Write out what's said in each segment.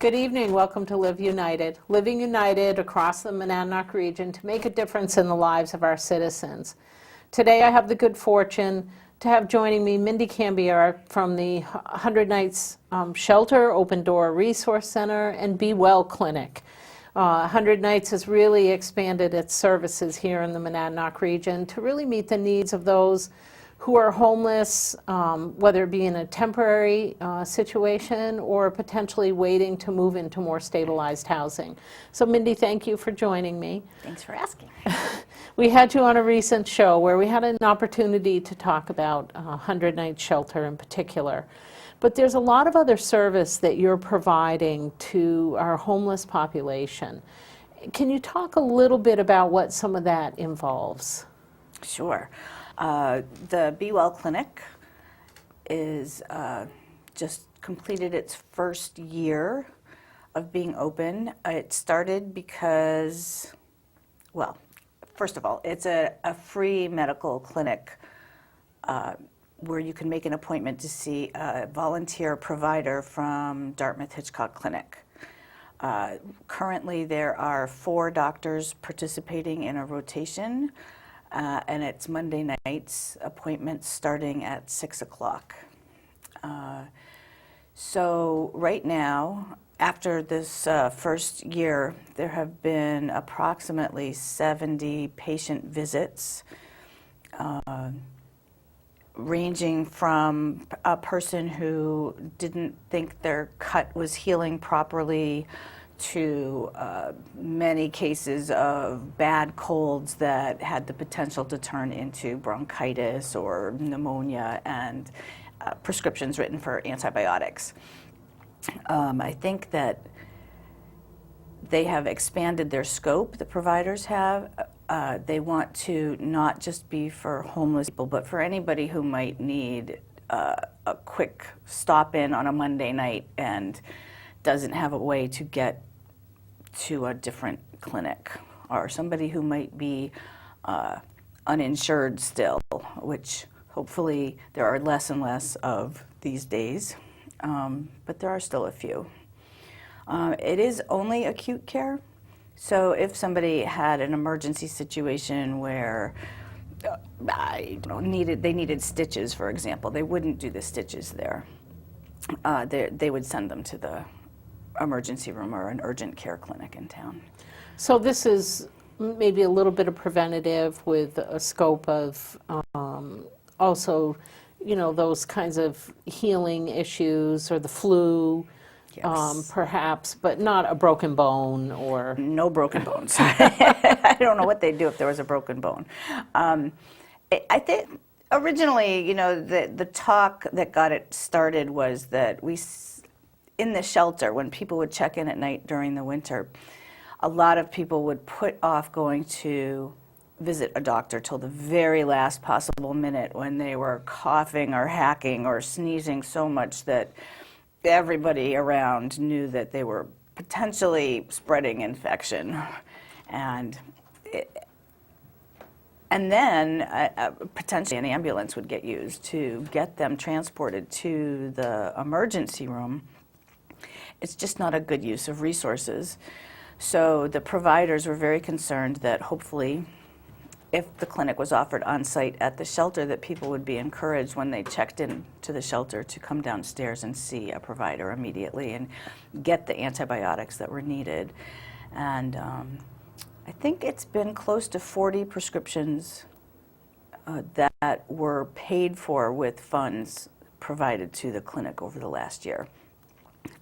Good evening. Welcome to Live United. Living United across the Monadnock region to make a difference in the lives of our citizens. Today I have the good fortune to have joining me Mindy Cambier from the 100 Nights Shelter, Open Door Resource Center, and Be Well Clinic. 100 Nights has really expanded its services here in the Monadnock region to really meet the needs of those who are homeless, whether it be in a temporary situation or potentially waiting to move into more stabilized housing. So Mindy, thank you for joining me. Thanks for asking. We had you on a recent show where we had an opportunity to talk about 100 Nights Shelter in particular. But there's a lot of other service that you're providing to our homeless population. Can you talk a little bit about what some of that involves? Sure. The Be Well Clinic is just completed its first year of being open. It started because, well, first of all, it's a free medical clinic where you can make an appointment to see a volunteer provider from Dartmouth Hitchcock Clinic. Currently, there are 4 doctors participating in a rotation. And it's Monday nights, appointments starting at 6 o'clock. So right now, after this first year, there have been approximately 70 patient visits, ranging from a person who didn't think their cut was healing properly to many cases of bad colds that had the potential to turn into bronchitis or pneumonia, and prescriptions written for antibiotics. I think that they have expanded their scope, the providers have. They want to not just be for homeless people, but for anybody who might need a quick stop in on a Monday night and doesn't have a way to get to a different clinic, or somebody who might be uninsured still, which hopefully there are less and less of these days, but there are still a few. It is only acute care, so if somebody had an emergency situation where they needed stitches, for example, they wouldn't do the stitches there. They would send them to the emergency room or an urgent care clinic in town. So this is maybe a little bit of preventative with a scope of also, you know, those kinds of healing issues or the flu, yes. Perhaps, but not a broken bone or... No broken bones. I don't know what they'd do if there was a broken bone. I think originally, you know, the talk that got it started was that in the shelter, when people would check in at night during the winter, a lot of people would put off going to visit a doctor till the very last possible minute when they were coughing or hacking or sneezing so much that everybody around knew that they were potentially spreading infection. And then potentially an ambulance would get used to get them transported to the emergency room. It's just not a good use of resources. So the providers were very concerned that hopefully, if the clinic was offered on site at the shelter, that people would be encouraged when they checked in to the shelter to come downstairs and see a provider immediately and get the antibiotics that were needed. And I think it's been close to 40 prescriptions that were paid for with funds provided to the clinic over the last year.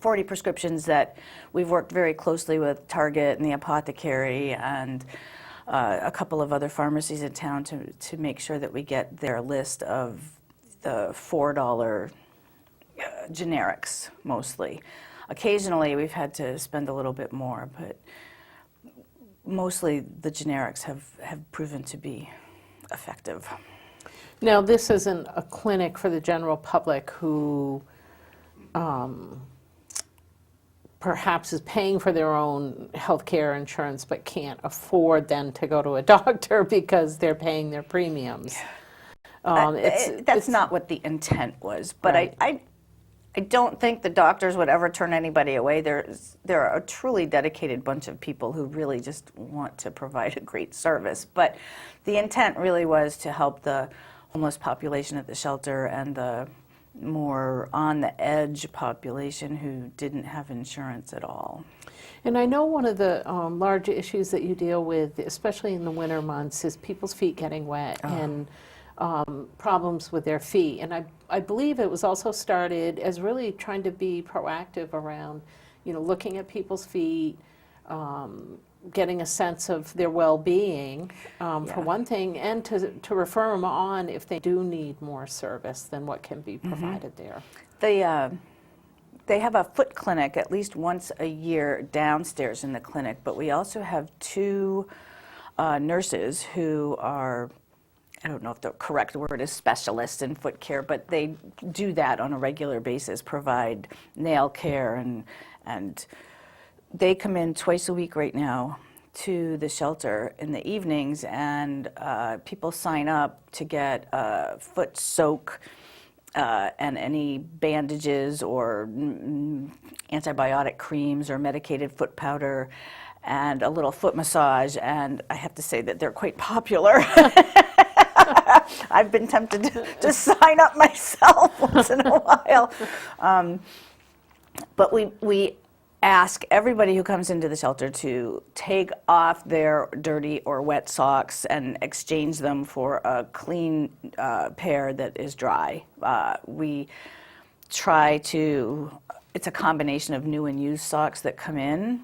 40 prescriptions that we've worked very closely with Target and the apothecary and a couple of other pharmacies in town to make sure that we get their list of the $4 generics mostly. Occasionally we've had to spend a little bit more, but mostly the generics have proven to be effective. Now, this isn't a clinic for the general public who perhaps is paying for their own health care insurance but can't afford then to go to a doctor because they're paying their premiums. That's not what the intent was, but right. I don't think the doctors would ever turn anybody away. There are a truly dedicated bunch of people who really just want to provide a great service. But the intent really was to help the homeless population at the shelter and the more on the edge population who didn't have insurance at all. And I know one of the large issues that you deal with, especially in the winter months, is people's feet getting wet and problems with their feet. And I believe it was also started as really trying to be proactive around, looking at people's feet, getting a sense of their well-being, for one thing, and to refer them on if they do need more service than what can be provided there. They have a foot clinic at least once a year downstairs in the clinic, but we also have two nurses who are, I don't know if the correct word is specialists in foot care, but they do that on a regular basis, provide nail care, and they come in twice a week right now to the shelter in the evenings, and people sign up to get a foot soak and any bandages or antibiotic creams or medicated foot powder and a little foot massage, and I have to say that they're quite popular. I've been tempted to sign up myself once in a while. But we ask everybody who comes into the shelter to take off their dirty or wet socks and exchange them for a clean pair that is dry. We try to, it's a combination of new and used socks that come in.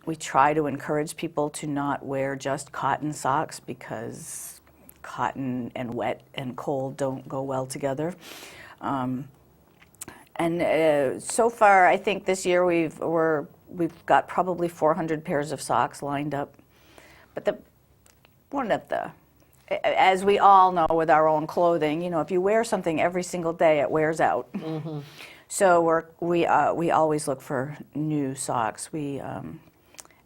We try to encourage people to not wear just cotton socks because cotton and wet and cold don't go well together. And so far, I think this year we've got probably 400 pairs of socks lined up. But as we all know with our own clothing, if you wear something every single day, it wears out. Mm-hmm. So we always look for new socks. We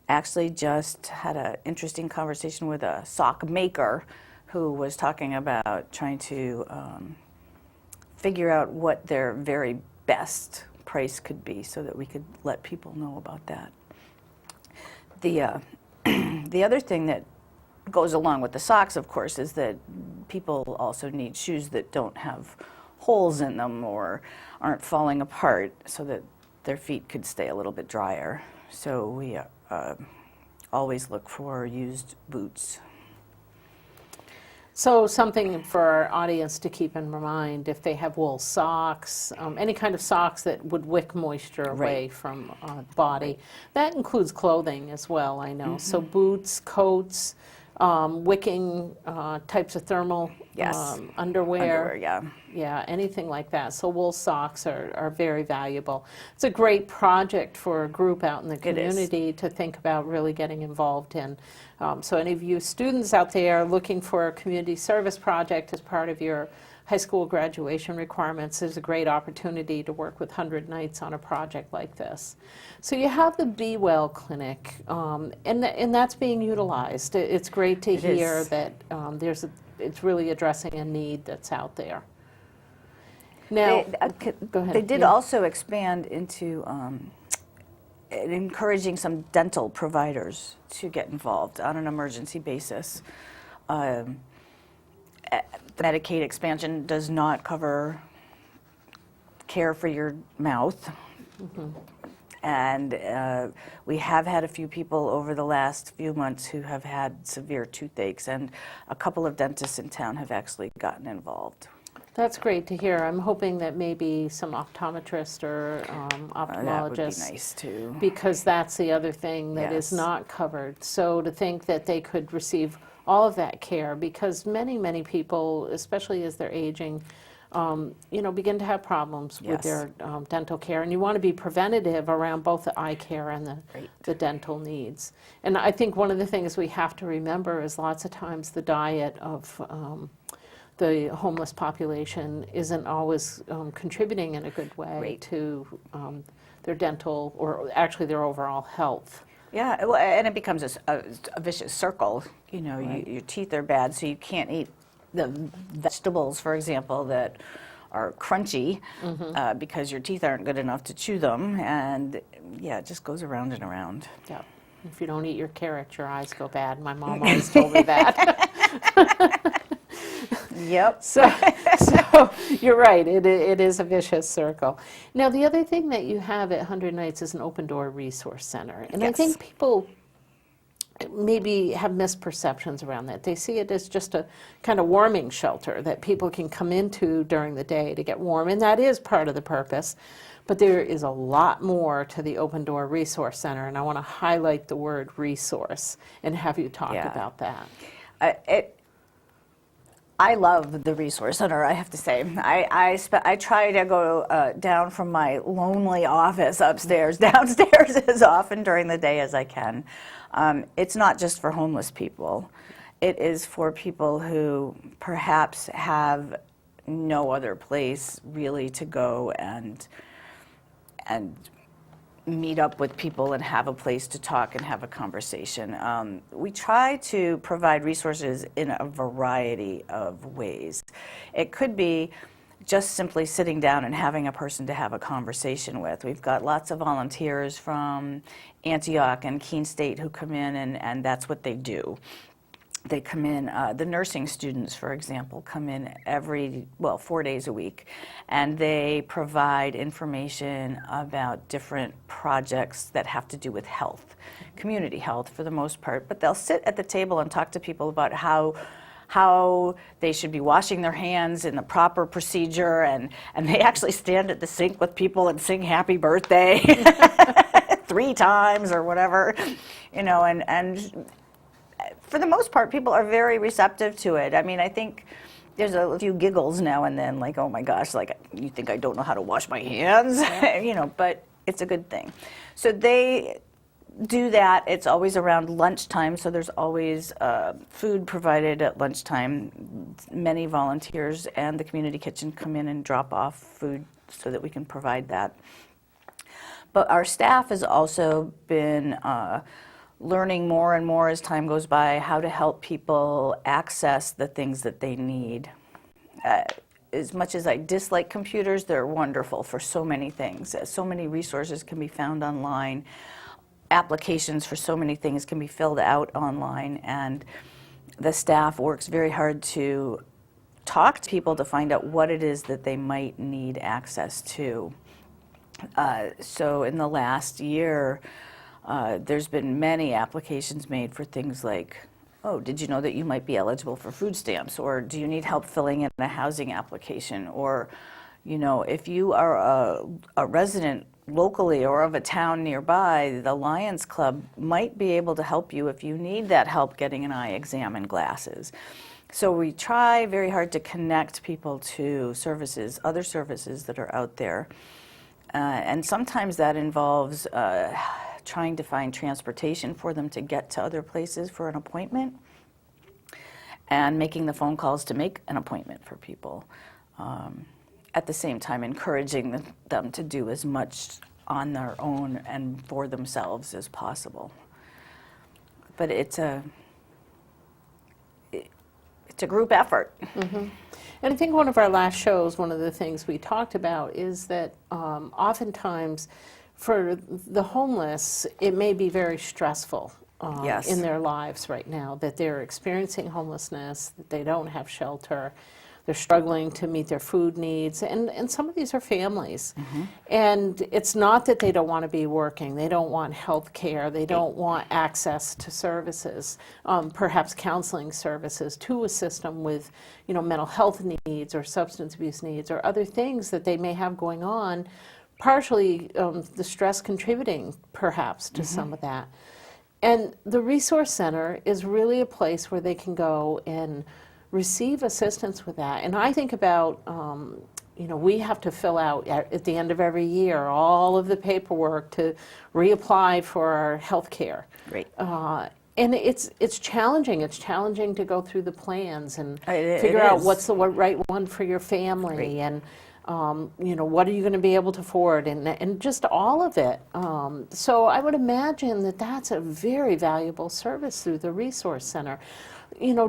actually just had an interesting conversation with a sock maker who was talking about trying to figure out what their very best price could be so that we could let people know about that. The other thing that goes along with the socks, of course, is that people also need shoes that don't have holes in them or aren't falling apart so that their feet could stay a little bit drier. So we always look for used boots. So something for our audience to keep in mind, if they have wool socks, any kind of socks that would wick moisture away from the body. That includes clothing as well, I know. Mm-hmm. So boots, coats, wicking types of thermal underwear. Yeah, anything like that. So wool socks are very valuable. It's a great project for a group out in the community to think about really getting involved in. So any of you students out there looking for a community service project as part of your high school graduation requirements, is a great opportunity to work with 100 Nights on a project like this. So you have the Be Well Clinic, and that's being utilized. It's great to hear that it's really addressing a need that's out there. Now, go ahead. They did also expand into encouraging some dental providers to get involved on an emergency basis. The Medicaid expansion does not cover care for your mouth. Mm-hmm. And we have had a few people over the last few months who have had severe toothaches, and a couple of dentists in town have actually gotten involved. That's great to hear. I'm hoping that maybe some optometrist or ophthalmologist. That would be nice too. Because that's the other thing that is not covered. So to think that they could receive all of that care, because many, many people, especially as they're aging, begin to have problems with their dental care. And you want to be preventative around both the eye care and the dental needs. And I think one of the things we have to remember is lots of times the diet of the homeless population isn't always contributing in a good way to their dental or actually their overall health. Yeah, well, and it becomes a vicious circle. Your teeth are bad, so you can't eat the vegetables, for example, that are crunchy because your teeth aren't good enough to chew them, and yeah, it just goes around and around. Yeah. If you don't eat your carrots, your eyes go bad. My mom always told me that. Yep. So you're right. It is a vicious circle. Now, the other thing that you have at 100 Nights is an open door resource center. And I Yes. think people maybe have misperceptions around that. They see it as just a kind of warming shelter that people can come into during the day to get warm, and that is part of the purpose. But there is a lot more to the Open Door Resource Center, and I want to highlight the word resource and have you talk Yeah. about that. I love the Resource Center, I have to say. I try to go down from my lonely office upstairs, downstairs as often during the day as I can. It's not just for homeless people. It is for people who perhaps have no other place really to go and meet up with people and have a place to talk and have a conversation. We try to provide resources in a variety of ways. It could be just simply sitting down and having a person to have a conversation with. We've got lots of volunteers from Antioch and Keene State who come in, and that's what they do. They come in, the nursing students, for example, come in 4 days a week, and they provide information about different projects that have to do with health, community health for the most part, but they'll sit at the table and talk to people about how they should be washing their hands in the proper procedure, and they actually stand at the sink with people and sing happy birthday 3 times or whatever, and for the most part, people are very receptive to it. I mean, I think there's a few giggles now and then, like, oh my gosh, like, you think I don't know how to wash my hands? But it's a good thing. So they do that. It's always around lunchtime, so there's always food provided at lunchtime. Many volunteers and the community kitchen come in and drop off food so that we can provide that. But our staff has also been learning more and more as time goes by how to help people access the things that they need. As much as I dislike computers, they're wonderful for so many things. So many resources can be found online. Applications for so many things can be filled out online, and the staff works very hard to talk to people to find out what it is that they might need access to. So in the last year, there's been many applications made for things like, oh, did you know that you might be eligible for food stamps? Or do you need help filling in a housing application? Or, if you are a resident locally or of a town nearby, the Lions Club might be able to help you if you need that help getting an eye exam and glasses. So we try very hard to connect people to services, other services that are out there. And sometimes that involves trying to find transportation for them to get to other places for an appointment, and making the phone calls to make an appointment for people. At the same time, encouraging them to do as much on their own and for themselves as possible. But it's a group effort. Mm-hmm. And I think one of our last shows, one of the things we talked about is that oftentimes for the homeless, it may be very stressful Yes. in their lives right now, that they're experiencing homelessness, that they don't have shelter, they're struggling to meet their food needs, and some of these are families. Mm-hmm. And it's not that they don't want to be working, they don't want health care, they don't want access to services, perhaps counseling services to assist them with mental health needs or substance abuse needs or other things that they may have going on, partially the stress contributing perhaps to some of that. And the Resource Center is really a place where they can go and receive assistance with that. And I think about, we have to fill out at the end of every year all of the paperwork to reapply for our health care. Great. And it's challenging. It's challenging to go through the plans and It figure out is. what's the right one for your family. Great. And what are you going to be able to afford, and just all of it. So I would imagine that that's a very valuable service through the Resource Center.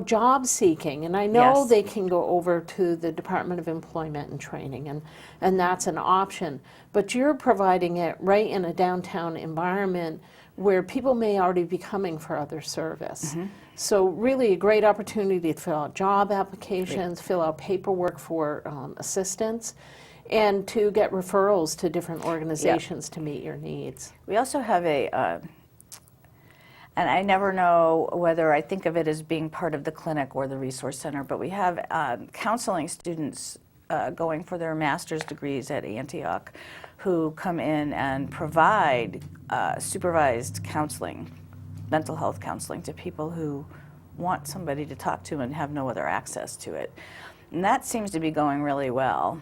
job seeking. And I know Yes. they can go over to the Department of Employment and Training, and that's an option. But you're providing it right in a downtown environment where people may already be coming for other service. So really a great opportunity to fill out job applications, fill out paperwork for assistance, and to get referrals to different organizations to meet your needs. We also have and I never know whether I think of it as being part of the clinic or the resource center, but we have counseling students going for their master's degrees at Antioch who come in and provide supervised counseling, mental health counseling to people who want somebody to talk to and have no other access to it. And that seems to be going really well.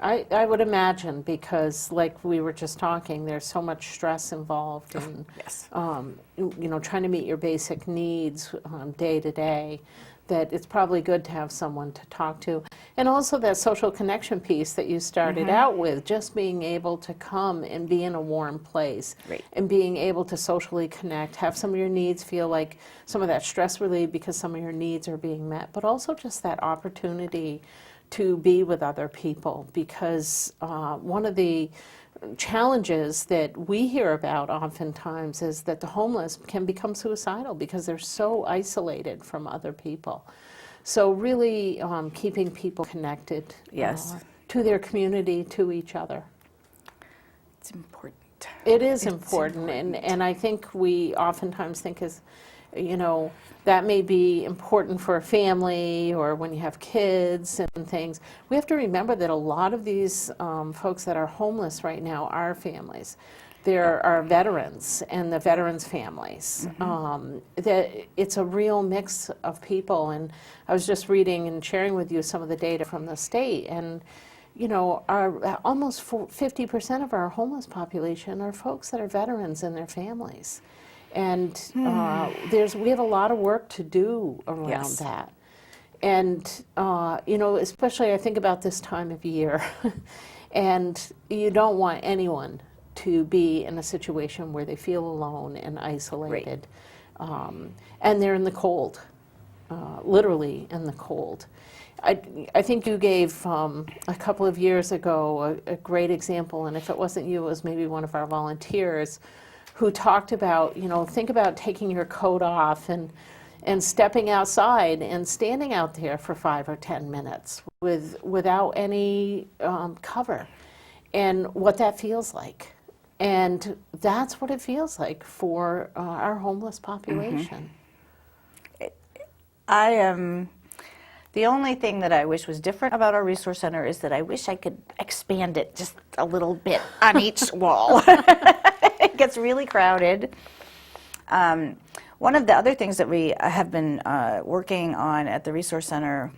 I would imagine, because like we were just talking, there's so much stress involved in Yes. trying to meet your basic needs day to day, that it's probably good to have someone to talk to. And also that social connection piece that you started out with, just being able to come and be in a warm place. Right. And being able to socially connect, have some of your needs feel like some of that stress relieved because some of your needs are being met, but also just that opportunity to be with other people, because one of the challenges that we hear about oftentimes is that the homeless can become suicidal because they're so isolated from other people. So really keeping people connected Yes. to their community, to each other. It's important. It is important, and I think we oftentimes think that may be important for a family or when you have kids and things. We have to remember that a lot of these folks that are homeless right now are families. There are veterans and the veterans' families. That it's a real mix of people, and I was just reading and sharing with you some of the data from the state, and almost 50% of our homeless population are folks that are veterans and their families. And we have a lot of work to do around Yes. that. And, especially I think about this time of year, and you don't want anyone to be in a situation where they feel alone and isolated. And they're in the cold, literally in the cold. I think you gave a couple of years ago a great example, and if it wasn't you, it was maybe one of our volunteers who talked about, think about taking your coat off and stepping outside and standing out there for 5 or 10 minutes without any cover, and what that feels like. And that's what it feels like for our homeless population. The only thing that I wish was different about our resource center is that I wish I could expand it just a little bit on each wall. It gets really crowded. One of the other things that we have been working on at the resource center,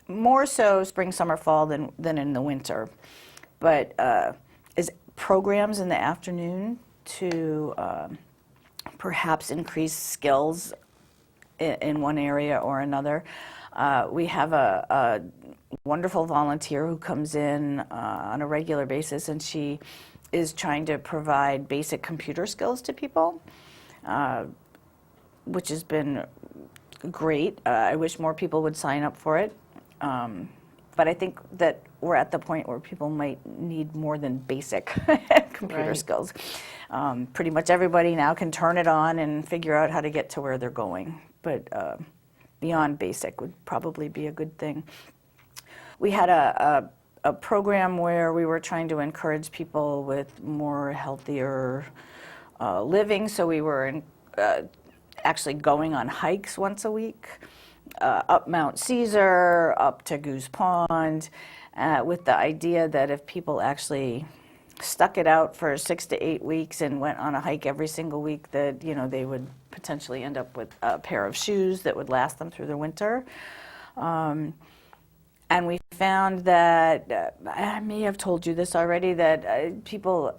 more so spring, summer, fall than in the winter, but is programs in the afternoon to perhaps increase skills in one area or another. We have a wonderful volunteer who comes in on a regular basis, and she is trying to provide basic computer skills to people, which has been great. I wish more people would sign up for it. But I think that we're at the point where people might need more than basic computer skills. Pretty much everybody now can turn it on and figure out how to get to where they're going. But beyond basic would probably be a good thing. We had a program where we were trying to encourage people with more healthier living. So we were actually going on hikes once a week, up Mount Caesar, up to Goose Pond, with the idea that if people actually stuck it out for 6 to 8 weeks and went on a hike every single week, that they would potentially end up with a pair of shoes that would last them through the winter. And we found that, I may have told you this already, that people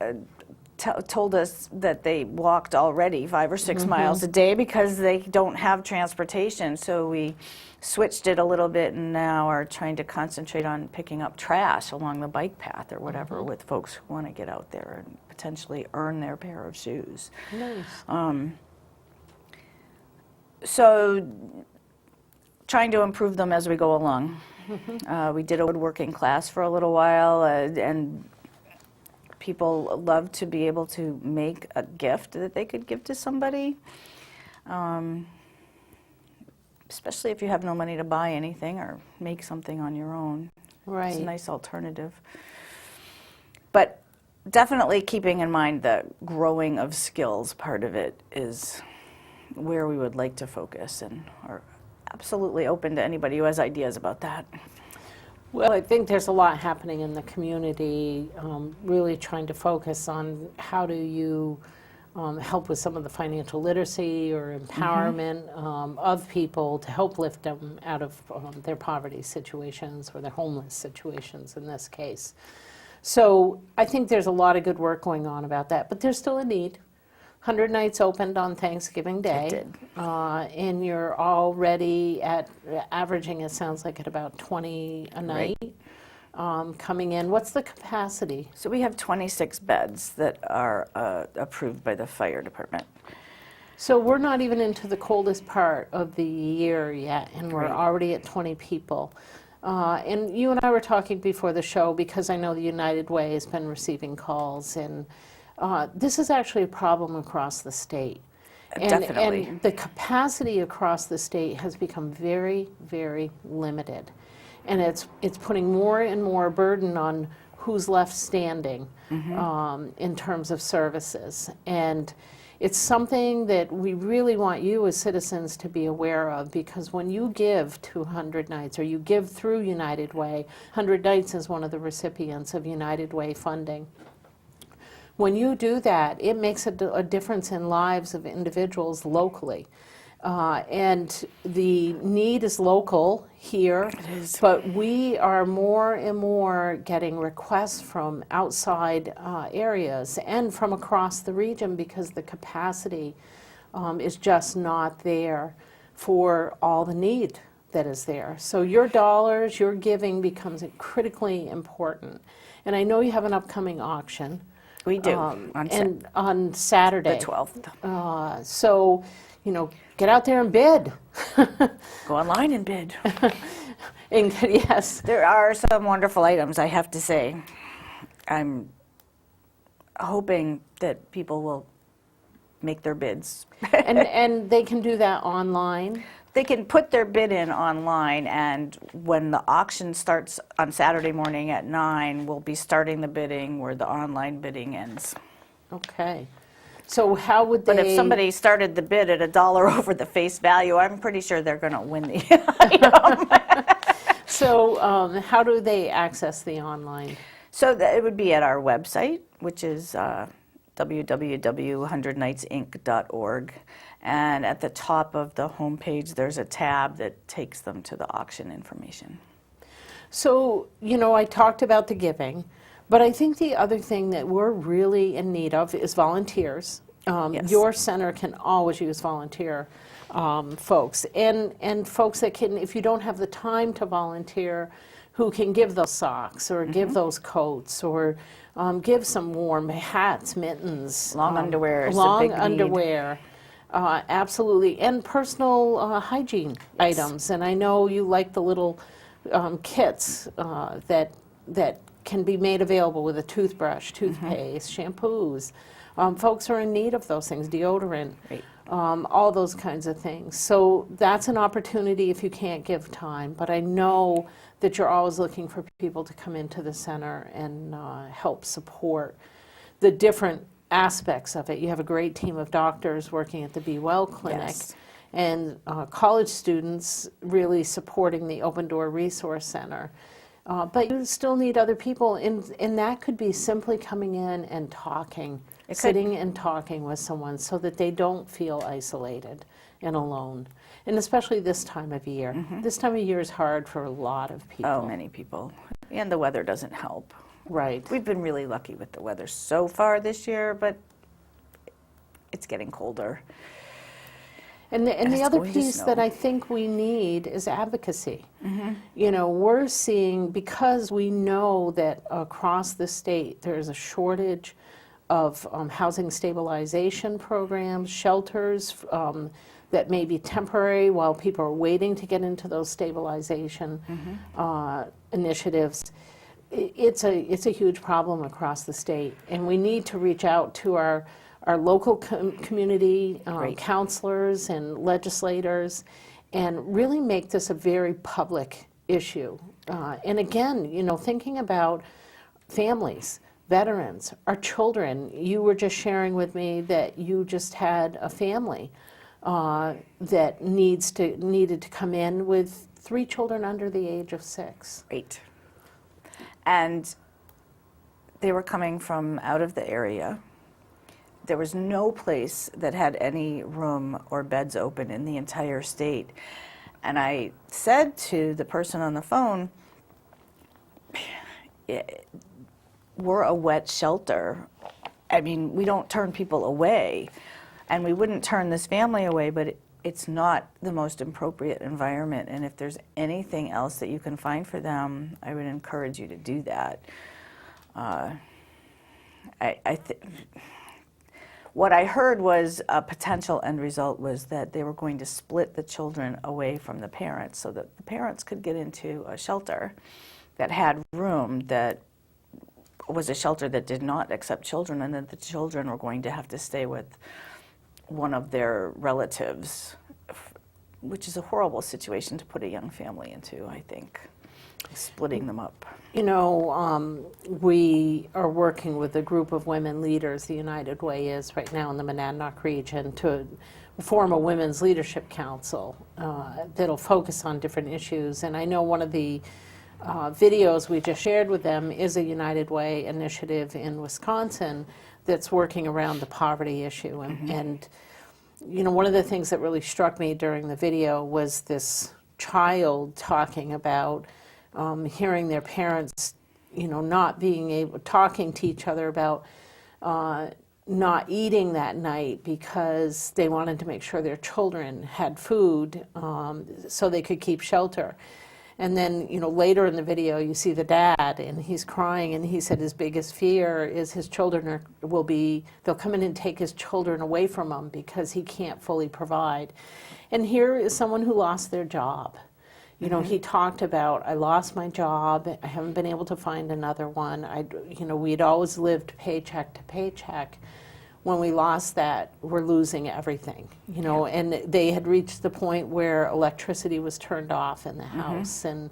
told us that they walked already 5 or 6 miles a day because they don't have transportation. So we switched it a little bit and now are trying to concentrate on picking up trash along the bike path or whatever with folks who want to get out there and potentially earn their pair of shoes. Nice. So trying to improve them as we go along. We did a woodworking class for a little while, and people love to be able to make a gift that they could give to somebody, especially if you have no money to buy anything or make something on your own. Right. It's a nice alternative. But definitely keeping in mind the growing of skills part of it is where we would like to focus, and are absolutely open to anybody who has ideas about that. Well, I think there's a lot happening in the community, really trying to focus on how do you help with some of the financial literacy or empowerment of people to help lift them out of their poverty situations or their homeless situations in this case. So I think there's a lot of good work going on about that, but there's still a need. 100 Nights opened on Thanksgiving Day. It did. And you're already at averaging, it sounds like, at about 20 a night coming in. What's the capacity? So we have 26 beds that are approved by the fire department. So we're not even into the coldest part of the year yet, and we're Right. already at 20 people. And you and I were talking before the show, because I know the United Way has been receiving calls, and this is actually a problem across the state. Definitely. And the capacity across the state has become very, very limited. And it's putting more and more burden on who's left standing in terms of services. And it's something that we really want you as citizens to be aware of, because when you give to 100 Nights, or you give through United Way, 100 Nights is one of the recipients of United Way funding. When you do that, it makes a difference in lives of individuals locally. And the need is local here, It is. but we are more and more getting requests from outside areas and from across the region, because the capacity is just not there for all the need that is there. So your dollars, your giving becomes critically important. And I know you have an upcoming auction. We do, And on Saturday. the 12th. So, you know, get out there and bid. Go online and bid. And yes, There are some wonderful items, I have to say. I'm hoping that people will make their bids. and they can do that online. They can put their bid in online, and when the auction starts on Saturday morning at 9, we'll be starting the bidding where the online bidding ends. Okay. So how would they? But if somebody started the bid at $1 over the face value, I'm pretty sure they're going to win the item. So how do they access the online? So it would be at our website, which is www.100nightsinc.org. And at the top of the homepage, there's a tab that takes them to the auction information. So, you know, I talked about the giving, but I think the other thing that we're really in need of is volunteers. Yes. Your center can always use volunteer folks, and folks that can, if you don't have the time to volunteer, who can give those socks or give those coats or give some warm hats, mittens. Long underwear is a long big need. underwear. Absolutely, and personal hygiene items. And I know you like the little kits that can be made available with a toothbrush, toothpaste, shampoos. Folks are in need of those things, deodorant, Right. all those kinds of things. So that's an opportunity if you can't give time. But I know that you're always looking for people to come into the center and help support the different aspects of it. You have a great team of doctors working at the Be Well Clinic, Yes. and college students really supporting the Open Door Resource Center. But you still need other people, and that could be simply coming in and talking, It could. sitting and talking with someone so that they don't feel isolated and alone. And especially this time of year. This time of year is hard for a lot of people. Oh, many people. And the weather doesn't help. Right. We've been really lucky with the weather so far this year, but it's getting colder. And the it's other going to piece that snow. I think we need is advocacy. You know, we're seeing, because we know that across the state there's a shortage of housing stabilization programs, shelters that may be temporary while people are waiting to get into those stabilization initiatives. It's a huge problem across the state, and we need to reach out to our local community counselors and legislators and really make this a very public issue. And again, you know, thinking about families, veterans, our children. You were just sharing with me that you just had a family that needed to come in with 3 children under the age of 6. 8. And they were coming from out of the area. There was no place that had any room or beds open in the entire state. And I said to the person on the phone, we're a wet shelter. I mean, we don't turn people away. And we wouldn't turn this family away, but it's not the most appropriate environment. And if there's anything else that you can find for them, I would encourage you to do that. What I heard was a potential end result was that they were going to split the children away from the parents so that the parents could get into a shelter that had room, that was a shelter that did not accept children, and that the children were going to have to stay with one of their relatives, which is a horrible situation to put a young family into, I think, splitting them up. You know, we are working with a group of women leaders, the United Way is right now in the Monadnock region, to form a women's leadership council that'll focus on different issues. And I know one of the videos we just shared with them is a United Way initiative in Wisconsin that's working around the poverty issue. And you know, one of the things that really struck me during the video was this child talking about hearing their parents, you know, not being able, talking to each other about not eating that night because they wanted to make sure their children had food so they could keep shelter. And then, you know, later in the video, you see the dad, and he's crying, and he said his biggest fear is his children they'll come in and take his children away from him because he can't fully provide. And here is someone who lost their job. You know, he talked about, I lost my job, I haven't been able to find another one. You know, we'd always lived paycheck to paycheck. When we lost that, we're losing everything, you know, and they had reached the point where electricity was turned off in the house. And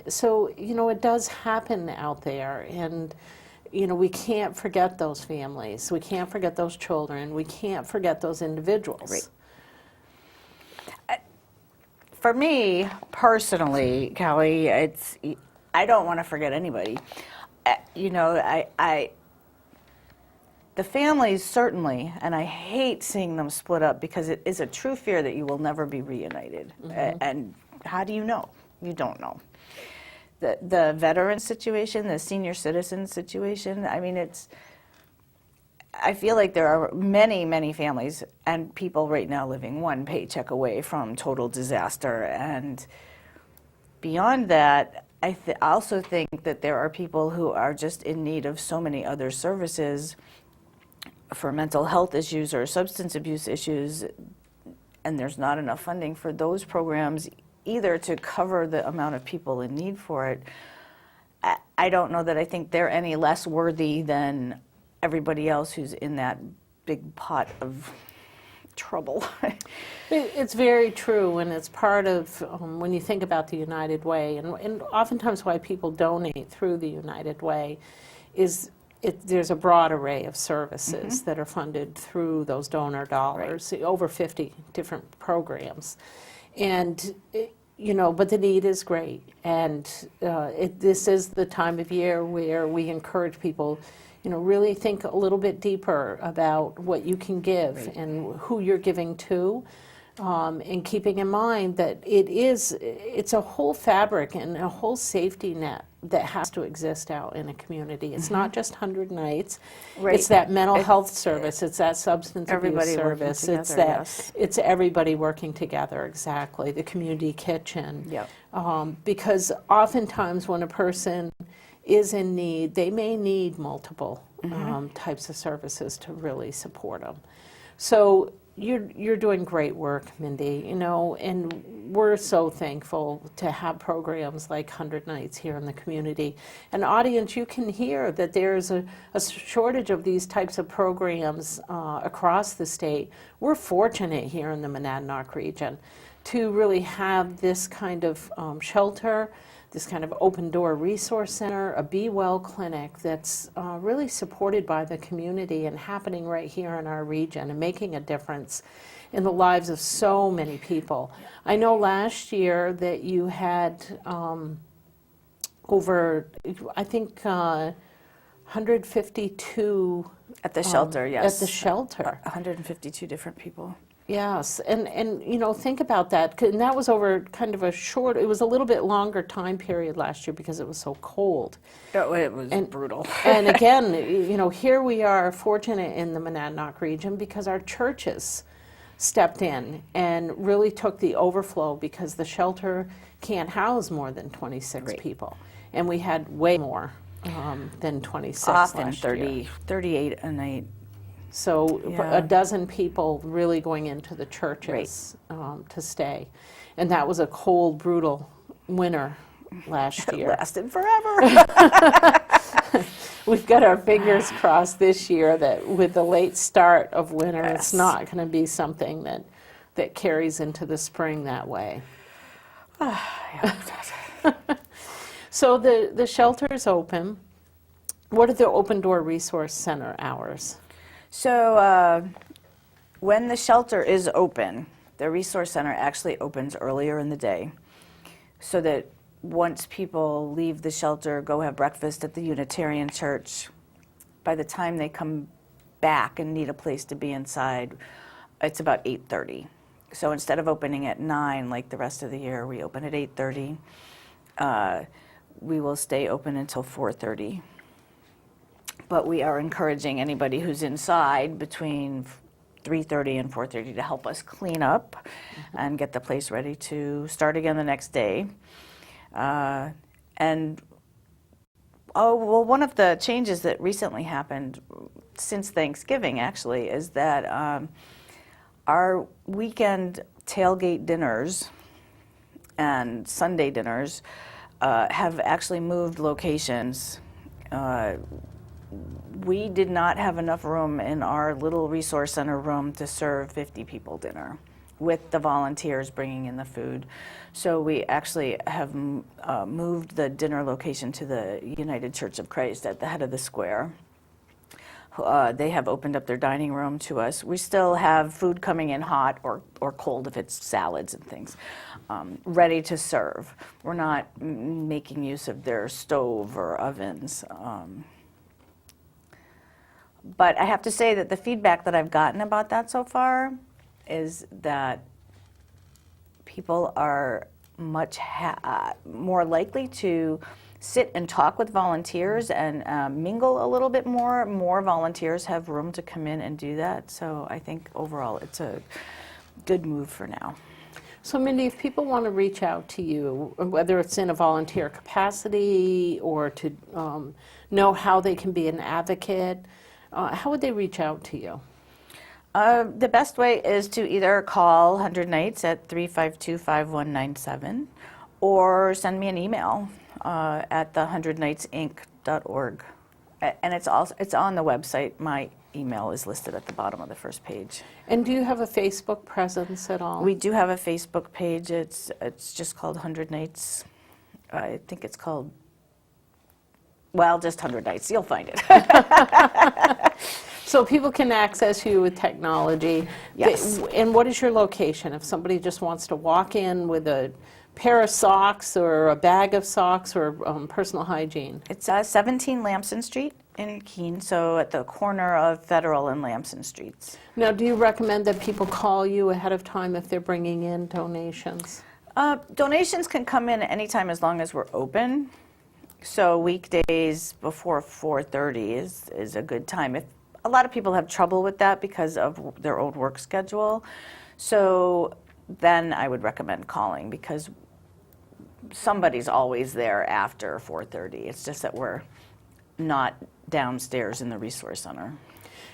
so, you know, it does happen out there. And, you know, we can't forget those families. We can't forget those children. We can't forget those individuals. Right. For me, personally, Kelly, I don't want to forget anybody. You know, the families certainly, and I hate seeing them split up because it is a true fear that you will never be reunited. And how do you know? You don't know. The veteran situation, the senior citizen situation, I mean, I feel like there are many, many families and people right now living one paycheck away from total disaster. And beyond that, I also think that there are people who are just in need of so many other services for mental health issues or substance abuse issues, and there's not enough funding for those programs either to cover the amount of people in need for it. I don't know that I think they're any less worthy than everybody else who's in that big pot of trouble. It's very true, and it's part of when you think about the United Way, and oftentimes why people donate through the United Way is there's a broad array of services that are funded through those donor dollars, over 50 different programs. And, you know, but the need is great. And this is the time of year where we encourage people, you know, really think a little bit deeper about what you can give and who you're giving to. And keeping in mind that it's a whole fabric and a whole safety net that has to exist out in a community. It's not just 100 nights. It's that mental health service. It's that substance abuse service. Together, it's that it's everybody working together. Exactly. The community kitchen. Because oftentimes when a person is in need, they may need multiple types of services to really support them. So You're doing great work, Mindy, and we're so thankful to have programs like 100 Nights here in the community. And audience, you can hear that there's a shortage of these types of programs across the state. We're fortunate here in the Monadnock region to really have this kind of shelter, this kind of open door resource center, a Be Well clinic that's really supported by the community and happening right here in our region and making a difference in the lives of so many people. I know last year that you had over, I think, 152 At the shelter, yes. at the shelter. 152 different people. Yes, and think about that, and that was over kind of a short, it was a little bit longer time period last year because it was so cold. It was brutal. And again, here we are fortunate in the Monadnock region because our churches stepped in and really took the overflow because the shelter can't house more than 26 Right. people. And we had way more than 26 Often last 30, year. 38 a night. So Yeah. a dozen people really going into the churches to stay. And that was a cold, brutal winter last It year. lasted forever. We've got our fingers crossed this year that with the late start of winter, it's Yes. not going to be something that carries into the spring that way. So the shelter's open. What are the Open Door Resource Center hours? So when the shelter is open, the Resource Center actually opens earlier in the day so that once people leave the shelter, go have breakfast at the Unitarian Church, by the time they come back and need a place to be inside, it's about 8:30. So instead of opening at 9 like the rest of the year, we open at 8:30. We will stay open until 4:30. But we are encouraging anybody who's inside between 3:30 and 4:30 to help us clean up and get the place ready to start again the next day. One of the changes that recently happened since Thanksgiving, actually, is that our weekend tailgate dinners and Sunday dinners have actually moved locations. We did not have enough room in our little resource center room to serve 50 people dinner with the volunteers bringing in the food. So we actually have moved the dinner location to the United Church of Christ at the head of the square. They have opened up their dining room to us. We still have food coming in hot or cold if it's salads and things, ready to serve. We're not making use of their stove or ovens. But I have to say that the feedback that I've gotten about that so far is that people are much more likely to sit and talk with volunteers and mingle a little bit more. More volunteers have room to come in and do that. So I think overall it's a good move for now. So Mindy, if people want to reach out to you, whether it's in a volunteer capacity or to know how they can be an advocate, how would they reach out to you? The best way is to either call 100 Nights at 352-5197 or send me an email at the100nightsinc.org. And it's on the website. My email is listed at the bottom of the first page. And do you have a Facebook presence at all? We do have a Facebook page. It's just called 100 Nights. I think it's called, well, just 100 Nights. You'll find it. So people can access you with technology. Yes. And what is your location? If somebody just wants to walk in with a pair of socks or a bag of socks or personal hygiene. It's 17 Lamson Street in Keene, so at the corner of Federal and Lamson Streets. Now, do you recommend that people call you ahead of time if they're bringing in donations? Donations can come in anytime as long as we're open. So weekdays before 4:30 is a good time. If a lot of people have trouble with that because of their own work schedule. So then I would recommend calling because somebody's always there after 4:30. It's just that we're not downstairs in the resource center.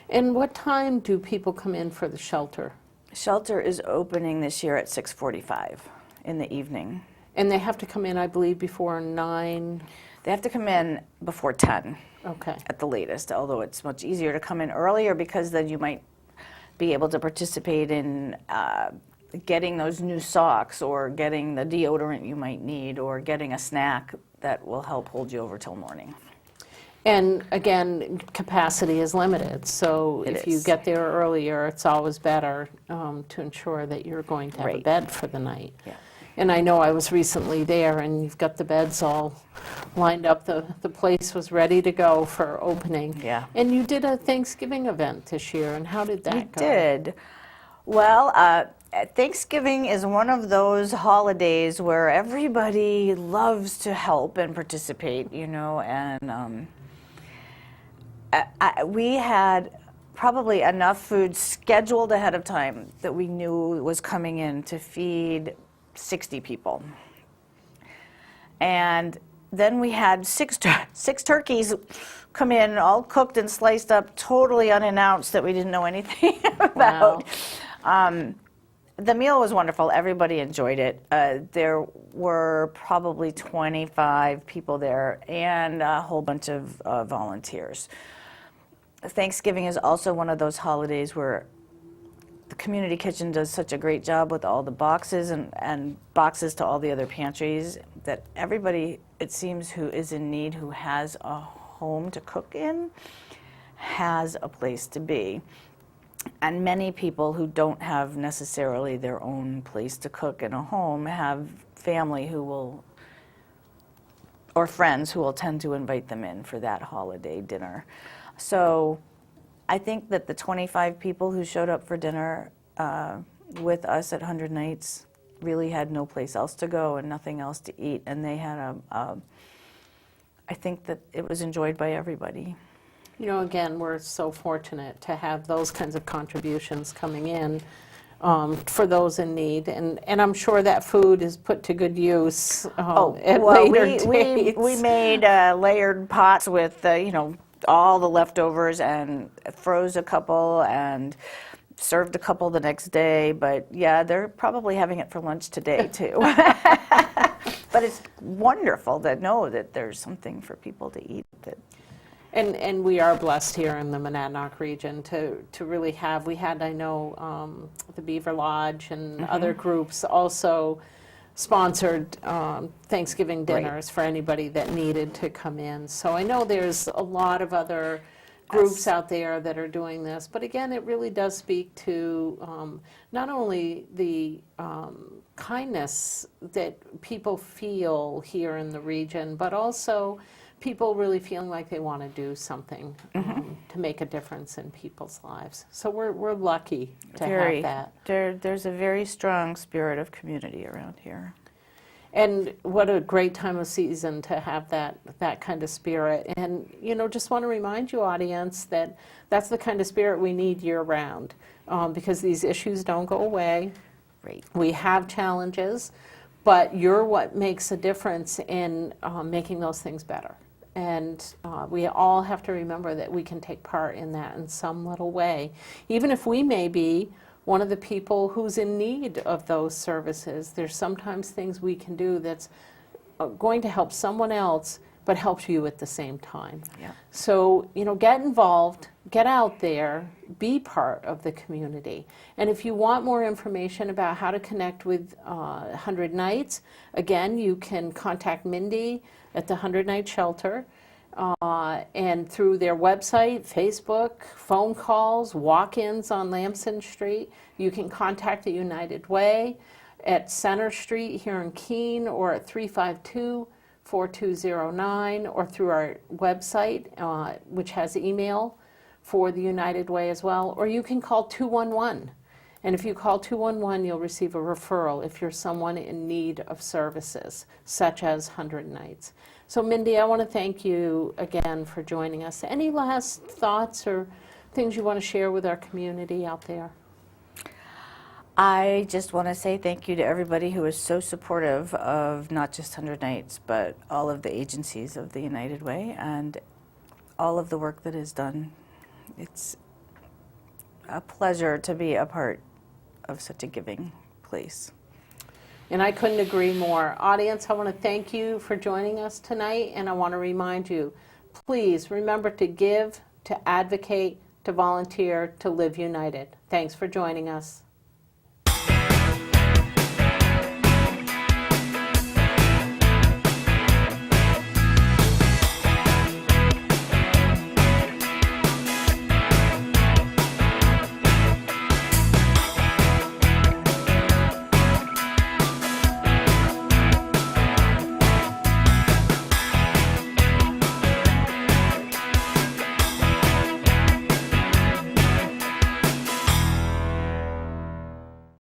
And what time do people come in for the shelter? Shelter is opening this year at 6:45 in the evening. And they have to come in, I believe, before 9. They have to come in before 10 Okay. at the latest, although it's much easier to come in earlier because then you might be able to participate in getting those new socks or getting the deodorant you might need or getting a snack that will help hold you over till morning. And again, capacity is limited, so It if you is. get there earlier, it's always better to ensure that you're going to have a Right. bed for the night. Yeah. And I know I was recently there, and you've got the beds all lined up. The place was ready to go for opening. Yeah. And you did a Thanksgiving event this year, and how did that We go? did. Well, Thanksgiving is one of those holidays where everybody loves to help and participate, you know, and we had probably enough food scheduled ahead of time that we knew was coming in to feed 60 people. And then we had six turkeys come in, all cooked and sliced up, totally unannounced that we didn't know anything about. The meal was wonderful. Everybody enjoyed it. There were probably 25 people there and a whole bunch of volunteers. Thanksgiving is also one of those holidays where the community kitchen does such a great job with all the boxes and boxes to all the other pantries that everybody, it seems, who is in need, who has a home to cook in, has a place to be. And many people who don't have necessarily their own place to cook in a home have family who will, or friends who will tend to invite them in for that holiday dinner. So I think that the 25 people who showed up for dinner with us at 100 Nights really had no place else to go and nothing else to eat. And they had I think that it was enjoyed by everybody. You know, again, we're so fortunate to have those kinds of contributions coming in for those in need. And I'm sure that food is put to good use at later dates. We made layered pots with, you know, all the leftovers and froze a couple and served a couple the next day. But yeah, they're probably having it for lunch today too. But it's wonderful to know that there's something for people to eat. And we are blessed here in the Monadnock region to really have, we had, I know, the Beaver Lodge and other groups also sponsored Thanksgiving dinners for anybody that needed to come in. So I know there's a lot of other groups out there that are doing this, but again, it really does speak to not only the kindness that people feel here in the region, but also people really feeling like they want to do something to make a difference in people's lives. So we're lucky to have that. There's a very strong spirit of community around here. And what a great time of season to have that kind of spirit. And, you know, just want to remind you, audience, that that's the kind of spirit we need year-round because these issues don't go away. Right. We have challenges, but you're what makes a difference in making those things better. And we all have to remember that we can take part in that in some little way. Even if we may be one of the people who's in need of those services, there's sometimes things we can do that's going to help someone else, but helps you at the same time. Yeah. So, you know, get involved, get out there, be part of the community. And if you want more information about how to connect with 100 Nights, again, you can contact Mindy at the 100 Night Shelter. And through their website, Facebook, phone calls, walk-ins on Lamson Street. You can contact the United Way at Center Street here in Keene or at 352-4209 or through our website, which has email for the United Way as well. Or you can call 211. And if you call 211, you'll receive a referral if you're someone in need of services, such as 100 Nights. So Mindy, I want to thank you again for joining us. Any last thoughts or things you want to share with our community out there? I just want to say thank you to everybody who is so supportive of not just 100 Nights, but all of the agencies of the United Way and all of the work that is done. It's a pleasure to be a part of such a giving place. And I couldn't agree more. Audience, I want to thank you for joining us tonight, and I want to remind you, please remember to give, to advocate, to volunteer, to live united. Thanks for joining us.